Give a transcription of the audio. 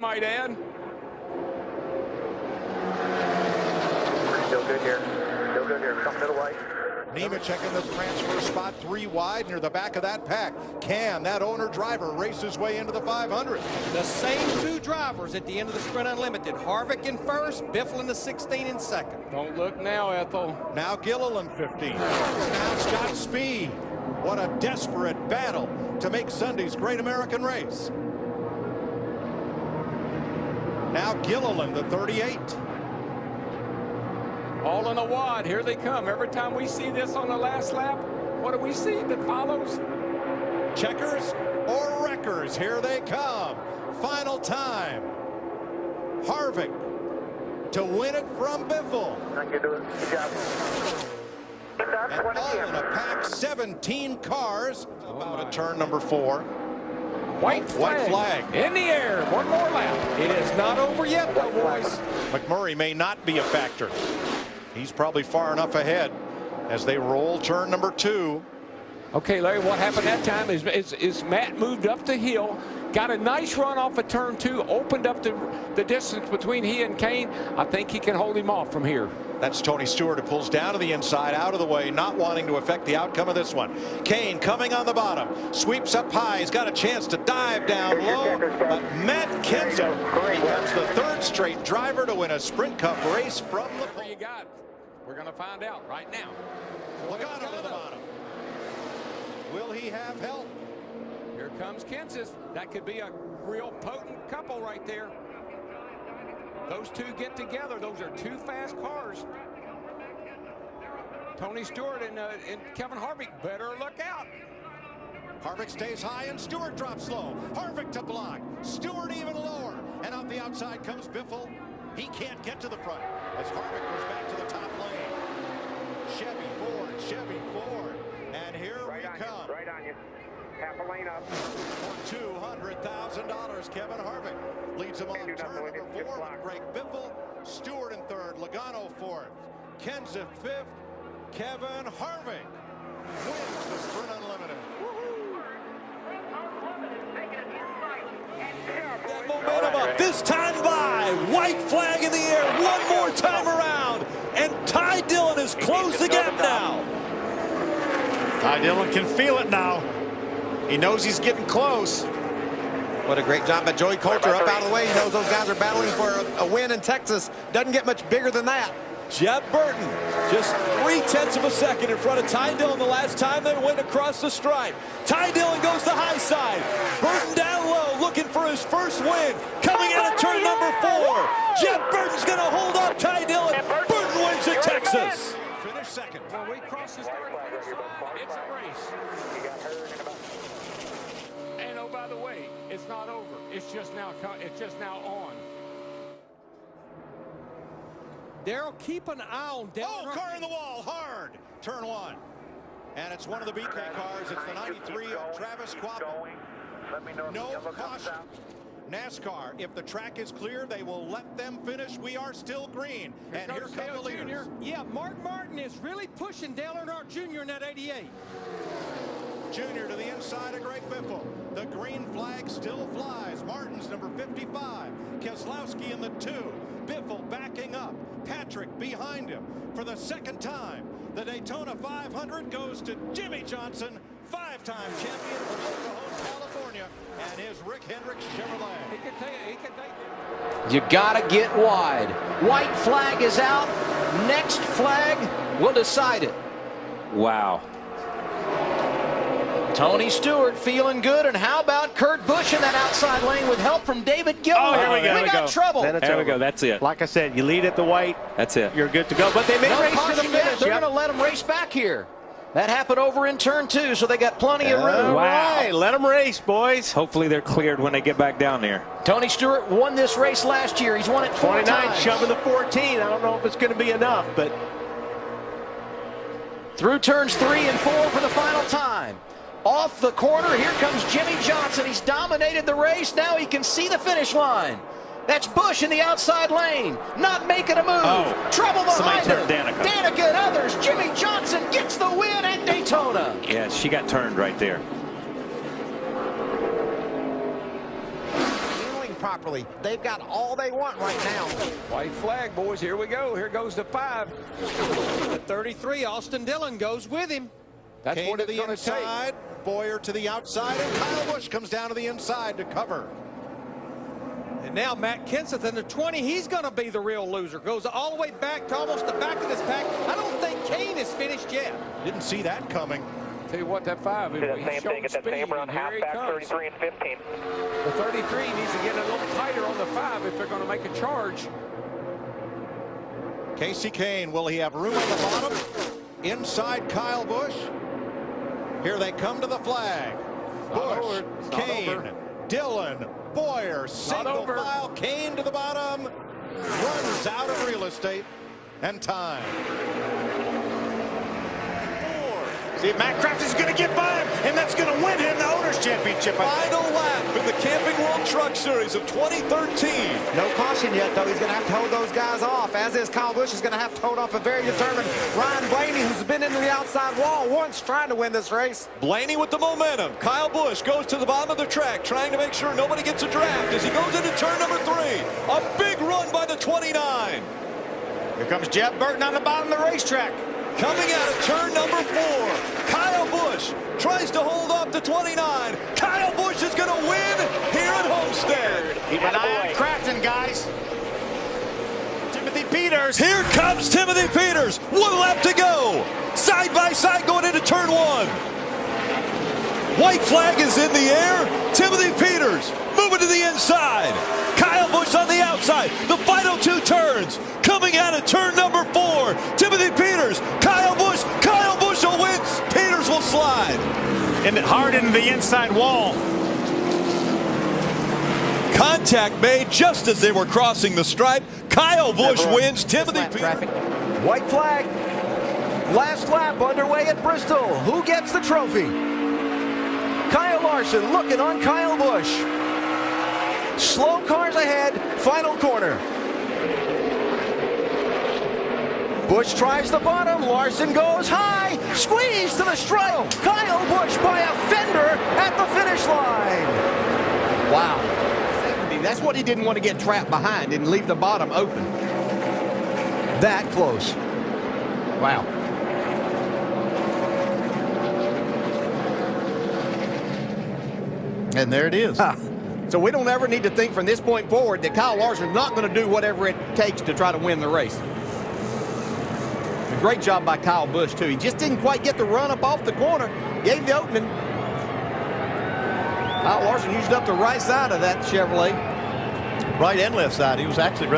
might add. Still good here. Still good here. Come middle way. Nemechek in the transfer spot, 3 wide near the back of that pack. Cam, that owner driver, raced his way into the 500. The same 2 drivers at the end of the Sprint Unlimited. Harvick in first, Biffle in the 16 in second. Don't look now, Ethel. Now Gilliland 15. Now Scott Speed. What a desperate battle to make Sunday's Great American Race. Now Gilliland, the 38. All in a wad. Here they come. Every time we see this on the last lap, what do we see that follows? Checkers or wreckers? Here they come. Final time. Harvick to win it from Biffle. Good job. And all in a pack, 17 cars. About a turn number 4. White flag. In the air. One more lap. It is not over yet, though, boys. McMurray may not be a factor. He's probably far enough ahead as they roll turn number 2. Okay, Larry, what happened that time is Matt moved up the hill, got a nice run off of turn 2, opened up the distance between he and Kane. I think he can hold him off from here. That's Tony Stewart, who pulls down to the inside, out of the way, not wanting to affect the outcome of this one. Kane coming on the bottom, sweeps up high. He's got a chance to dive down low, but Matt Kenseth becomes the 3rd straight driver to win a Sprint Cup race from the pole. You got. We're going to find out right now. Logano to the bottom. Will he have help? Here comes Kenseth. That could be a real potent couple right there. Those 2 get together. Those are 2 fast cars. Tony Stewart and Kevin Harvick better look out. Harvick stays high and Stewart drops low. Harvick to block. Stewart even lower. And out the outside comes Biffle. He can't get to the front as Harvick goes back to the top lane. Chevy Ford. And here we come. Right on you. Half a lane up. For $200,000, Kevin Harvick leads him on turn number 4. Greg Biffle, Stewart in 3rd, Logano 4th, Kenseth 5th. Kevin Harvick wins the Sprint Unlimited. That momentum up, this time by. White flag in the air, one more time around. And Ty Dillon has closed the gap now. Ty Dillon can feel it now. He knows he's getting close. What a great job by Joey Coulter up out of the way. He knows those guys are battling for a win in Texas. Doesn't get much bigger than that. Jeff Burton just 0.3 of a second in front of Ty Dillon the last time they went across the stripe. Ty Dillon goes to high side. Burton down low looking for his first win. Coming out of turn number 4. Jeff Burton's going to hold up Ty Dillon. Burton wins at Texas. Finish 2nd. When we cross the start line, it's a race. And oh, by the way, it's not over. It's just now on. Daryl, keep an eye on Daryl. Oh, car in the wall, hard. Turn 1. And it's one of the BK cars. It's the 93 of Travis Quapple. No caution. NASCAR, if the track is clear, they will let them finish. We are still green. And here come the leaders. Yeah, Mark Martin is really pushing Dale Earnhardt Jr. in that 88. Junior to the inside of Greg Biffle. The green flag still flies. Martin's number 55. Keselowski in the 2. Biffle backing up. Patrick behind him. For the 2nd time, the Daytona 500 goes to Jimmy Johnson, 5-time champion from El Cajon, California, and his Rick Hendricks Chevrolet. He can take You gotta get wide. White flag is out. Next flag will decide it. Wow. Tony Stewart feeling good, and how about Kurt Busch in that outside lane with help from David Gilliland? Oh, here we go. We got trouble. There we go. That's it. Like I said, you lead at the white. That's it. You're good to go. But they may No race to the caution yet. finish. They're going to let them race back here. That happened over in turn 2, so they got plenty of room. Wow. Let them race, boys. Hopefully they're cleared when they get back down there. Tony Stewart won this race last year. He's won it 4 times. Shoving the 14. I don't know if it's going to be enough, but Through turns 3 and 4 for the final time. Off the corner, here comes Jimmy Johnson. He's dominated the race. Now he can see the finish line. That's Busch in the outside lane, not making a move. Oh, trouble behind him. Danica. Danica and others. Jimmy Johnson gets the win at Daytona. Yeah, she got turned right there. properly. They've got all they want right now. White flag, boys. Here we go. Here goes the 5. The 33, Austin Dillon, goes with him. That's Kane what to it's the going to take. inside. Boyer to the outside, and Kyle Busch comes down to the inside to cover. And now Matt Kenseth in the 20. He's going to be the real loser. Goes all the way back to almost the back of this pack. I don't think Kane is finished yet. Didn't see that coming. Tell you what, that 5 is. Do that same thing at that same run, and here he halfback comes. 33 and 15. The 33 needs to get a little tighter on the 5 if they're going to make a charge. Casey Kane, will he have room on the bottom? Inside Kyle Busch. Here they come to the flag. Busch, Kane, Dillon, Boyer, single file, Kane to the bottom. Runs out of real estate and time. See, Matt Craft is going to get by him, and that's going to win him the Owners' Championship. Final lap in the Camping World Truck Series of 2013. No caution yet, though. He's going to have to hold those guys off, as is Kyle Busch is going to have to hold off a very determined Ryan Blaney, who's been into the outside wall once trying to win this race. Blaney with the momentum. Kyle Busch goes to the bottom of the track, trying to make sure nobody gets a draft as he goes into turn number 3. A big run by the 29. Here comes Jeff Burton on the bottom of the racetrack. Coming out of turn number 4, Kyle Busch tries to hold off the 29. Kyle Busch is going to win here at Homestead. Keep an eye on Crafton, guys. Timothy Peters. Here comes Timothy Peters. 1 lap to go. Side by side going into turn 1. White flag is in the air. Timothy Peters moving to the inside. Kyle Busch on the outside. The final 2 turns. Coming out of turn number 4. Timothy Peters. Kyle Busch. Kyle Busch will win. Peters will slide. And hard into the inside wall. Contact made just as they were crossing the stripe. Kyle Busch wins. Timothy Peters. White flag. Last lap underway at Bristol. Who gets the trophy? Kyle Larson looking on Kyle Busch. Slow cars ahead, final corner. Busch tries the bottom, Larson goes high, squeeze to the stripe. Kyle Busch by a fender at the finish line. Wow. That's what he didn't want to get trapped behind and leave the bottom open. That close. Wow. And there it is. So we don't ever need to think from this point forward that Kyle Larson's not going to do whatever it takes to try to win the race. A great job by Kyle Busch, too. He just didn't quite get the run up off the corner. Gave the opening. Kyle Larson used up the right side of that Chevrolet. Right and left side. He was actually